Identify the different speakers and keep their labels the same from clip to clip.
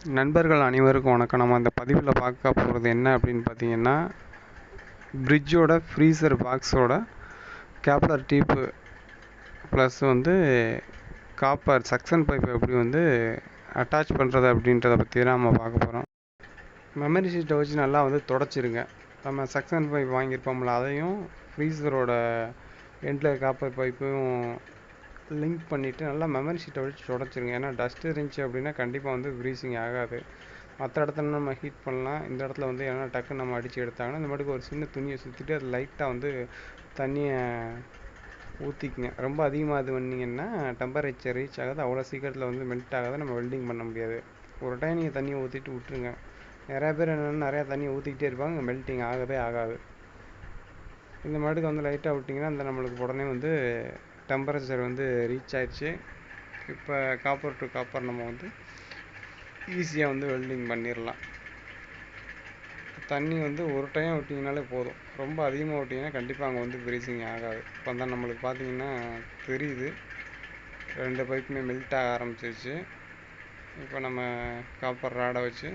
Speaker 1: நண்பர்கள் அனைவருக்கும் வணக்கம். நம்ம அந்த பதிவில் பார்க்க போகிறது என்ன அப்படின்னு பார்த்தீங்கன்னா, ஃப்ரிட்ஜோட ஃப்ரீசர் பாக்ஸோட கேப்லர் டீப்பு ப்ளஸ் காப்பர் சக்ஷன் பைப் எப்படி அட்டாச் பண்ணுறது அப்படின்றத பற்றி தான் நம்ம பார்க்க போகிறோம். மெமரி ஷீட்டை வச்சு நல்லா தொடச்சிருங்க. நம்ம சக்ஷன் பைப் வாங்கியிருப்போம்ல, அதையும் ஃப்ரீசரோட எண்டில் காப்பர் பைப்பும் லிங்க் பண்ணிவிட்டு நல்லா மெமரி ஷீட்டை வச்சு தொடச்சிருங்க. ஏன்னா டஸ்ட் இருந்துச்சு அப்படின்னா கண்டிப்பாக ஃப்ரீசிங் ஆகாது. மற்ற இடத்துல நம்ம ஹீட் பண்ணலாம். இந்த இடத்துல ஏன்னா டக்குன்னு நம்ம அடித்து எடுத்தாங்கன்னா இந்த மாதிரி ஒரு சின்ன துணியை சுற்றிட்டு அது லைட்டாக தண்ணியை ஊற்றிக்குங்க. ரொம்ப அதிகமாக இது பண்ணிங்கன்னா டெம்பரேச்சர் ரீச் ஆகாது, அவ்வளோ சீக்கிரத்தில் மெல்ட் ஆகாது, நம்ம வெல்டிங் பண்ண முடியாது. ஒரு டைம் நீங்கள் தண்ணியை ஊற்றிட்டு விட்டுருங்க. நிறையா பேர் என்னென்னா நிறையா தண்ணியை ஊற்றிக்கிட்டே இருப்பாங்க, மெல்ட்டிங் ஆகவே ஆகாது. இந்த மாட்டுக்கு லைட்டாக விட்டிங்கன்னா நம்மளுக்கு உடனே டெம்பரேச்சர் ரீச் ஆயிடுச்சு. இப்போ காப்பர் டு காப்பர் நம்ம ஈஸியாக வெல்டிங் பண்ணிடலாம். தண்ணி ஒரு டைம் விட்டிங்கனாலே போதும். ரொம்ப அதிகமாக விட்டிங்கன்னா கண்டிப்பாக அங்கே ஃப்ரீசிங் ஆகாது. இப்போ தான் நம்மளுக்கு பார்த்தீங்கன்னா தெரியுது, 2 பைப்புமே மெல்ட் ஆக ஆரம்பிச்சிருச்சு. இப்போ நம்ம காப்பர் ராடை வச்சு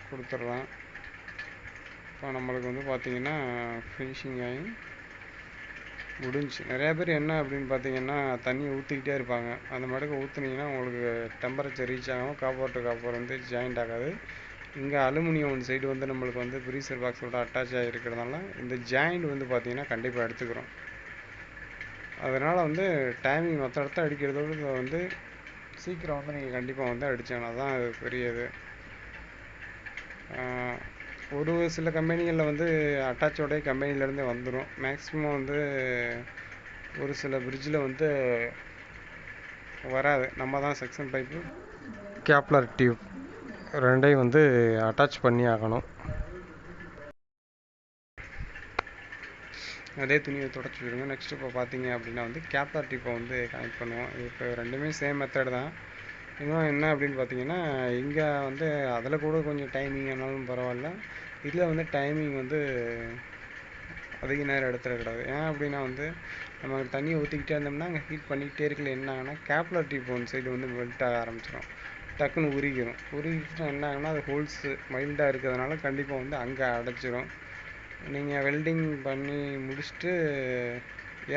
Speaker 1: கொடுத்துடலாம். இப்போ நம்மளுக்கு பார்த்தீங்கன்னா ஃபினிஷிங் ஆகி முடிஞ்சு. நிறையா பேர் என்ன அப்படின்னு பார்த்தீங்கன்னா தண்ணியை ஊற்றிக்கிட்டே இருப்பாங்க. அந்த மாட்டுக்கு ஊற்றுனீங்கன்னா உங்களுக்கு டெம்பரேச்சர் ரீச் ஆகாமல் காப்பர் டு காப்பர் ஜாயிண்ட் ஆகாது. இங்கே அலுமினியம் ஒன் சைடு நம்மளுக்கு ஃப்ரீசர் பாக்ஸோட அட்டாச் ஆகிருக்கிறதுனால இந்த ஜாயிண்ட் பார்த்தீங்கன்னா கண்டிப்பாக எடுத்துக்கிறோம். அதனால் டைமிங் மற்ற இடத்த அடிக்கிறதோடு சீக்கிரம் நீங்கள் கண்டிப்பாக அடித்தாங்கன்னா தான் அது பெரியது. ஒரு சில கம்பெனிகளில் அட்டாச்சோடைய கம்பெனிலேருந்தே வந்துடும். மேக்ஸிமம் ஒரு சில ஃப்ரிட்ஜில் வராது. நம்ம தான் செக்ஷன் பைப்பு கேப்லர் டியூப் ரெண்டையும் அட்டாச் பண்ணி ஆகணும். அதே துணியை தொடச்சி விடுங்க. நெக்ஸ்ட் இப்போ பார்த்தீங்க அப்படின்னா கேப்லர் டியூப்பை கனெக்ட் பண்ணுவோம். இப்போ ரெண்டுமே சேம் மெத்தட் தான். இன்னும் என்ன அப்படின்னு பார்த்தீங்கன்னா, இங்கே அதில் கூட கொஞ்சம் டைமிங் ஆனாலும் பரவாயில்ல. இதில் டைமிங் அதிக நேரம் எடுத்துடக்கூடாது. ஏன் அப்படின்னா நம்ம தண்ணியை ஊற்றிக்கிட்டே இருந்தோம்னா அங்கே ஹீட் பண்ணிக்கிட்டே இருக்கல என்ன ஆகுனா கேப்லர் டியூப் ஒன் சைடு மெல்ட் ஆக ஆரம்பிச்சிடும், டக்குன்னு உருகிடும். உருகிட்டுனா என்ன ஆகுனா அது ஹோல்ஸு மைல்டாக இருக்கிறதுனால கண்டிப்பாக அங்கே அடைச்சிடும். நீங்கள் வெல்டிங் பண்ணி முடிச்சுட்டு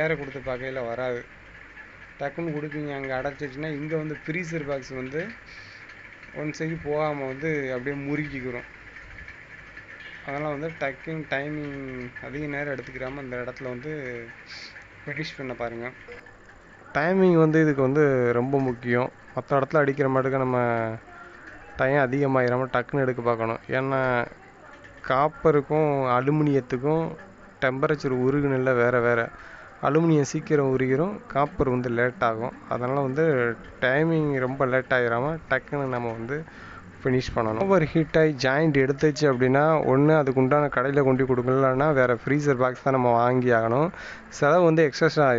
Speaker 1: ஏற கொடுத்து பார்க்கையில் வராது, டக்குன்னு கொடுப்பீங்க, அங்கே அடைச்சிச்சுன்னா இங்கே ஃப்ரீசர் பாக்ஸ் ஒன் சைடு போகாமல் அப்படியே முறுக்கிக்கிறோம். அதனால் டக்குன்னு டைமிங் அதிக நேரம் எடுத்துக்கிறாமல் இந்த இடத்துல ஃபினிஷ் பண்ண பாருங்கள். டைமிங் இதுக்கு ரொம்ப முக்கியம். மற்ற இடத்துல அடிக்கிற மாட்டுக்கு நம்ம டைம் அதிகமாகிடாமல் டக்குன்னு எடுக்க பார்க்கணும். ஏன்னா காப்பருக்கும் அலுமினியத்துக்கும் டெம்பரேச்சர் உருகுனில்ல வேறு. அலுமினியம் சீக்கிரம் உருகிரும், காப்பர் லேட் ஆகும். அதனால் டைமிங் ரொம்ப லேட் ஆகிடாமல் டக்குன்னு நம்ம ஃபினிஷ் பண்ணணும். ஓவர் ஹீட் ஆகி ஜாயிண்ட் எடுத்துச்சு அப்படின்னா ஒன்று அதுக்கு உண்டான கடையில் கொண்டு கொடுக்கலன்னா வேறு ஃப்ரீசர் பாக்ஸ் தான் நம்ம வாங்கி ஆகணும். செலவு எக்ஸஸ்